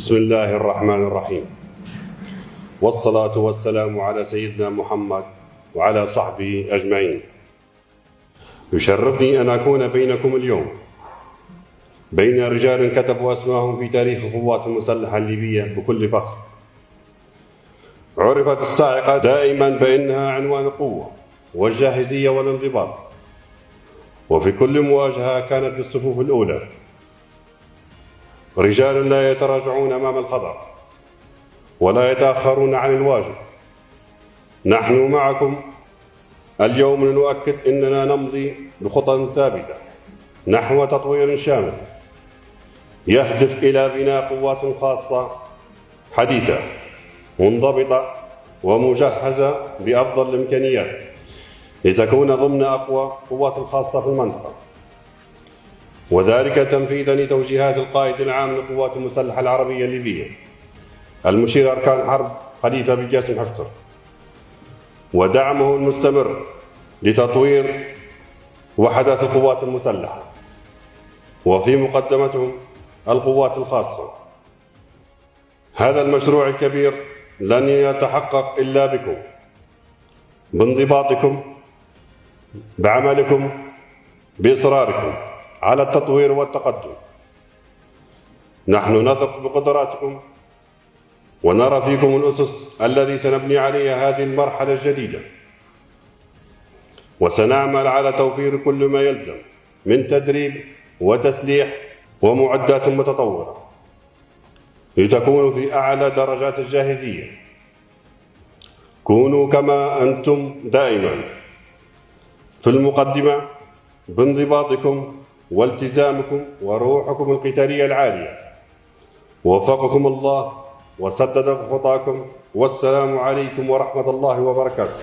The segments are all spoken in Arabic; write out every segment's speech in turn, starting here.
بسم الله الرحمن الرحيم، والصلاة والسلام على سيدنا محمد وعلى صحبه أجمعين. يشرفني أن أكون بينكم اليوم بين رجال كتبوا أسماءهم في تاريخ القوات المسلحة الليبية بكل فخر. عرفت الصاعقة دائما بأنها عنوان القوة والجاهزية والانضباط، وفي كل مواجهة كانت في الصفوف الأولى. رجال لا يتراجعون أمام الخطر ولا يتأخرون عن الواجب. نحن معكم اليوم لنؤكد أننا نمضي بخطى ثابتة نحو تطوير شامل يهدف إلى بناء قوات خاصة حديثة منضبطة ومجهزة بأفضل الإمكانيات لتكون ضمن أقوى قوات الخاصة في المنطقة، وذلك تنفيذا لتوجيهات القائد العام للقوات المسلحة العربية الليبية المشير أركان حرب خليفة بن جاسم حفتر، ودعمه المستمر لتطوير وحدات القوات المسلحة وفي مقدمتهم القوات الخاصة. هذا المشروع الكبير لن يتحقق إلا بكم، بانضباطكم، بعملكم، بإصراركم على التطوير والتقدم. نحن نثق بقدراتكم ونرى فيكم الأسس التي سنبني عليها هذه المرحلة الجديدة، وسنعمل على توفير كل ما يلزم من تدريب وتسليح ومعدات متطورة لتكونوا في أعلى درجات الجاهزية. كونوا كما أنتم دائما في المقدمة بانضباطكم والتزامكم وروحكم القتالية العالية. وفقكم الله وسدد خطاكم، والسلام عليكم ورحمة الله وبركاته.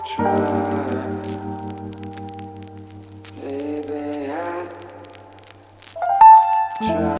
Try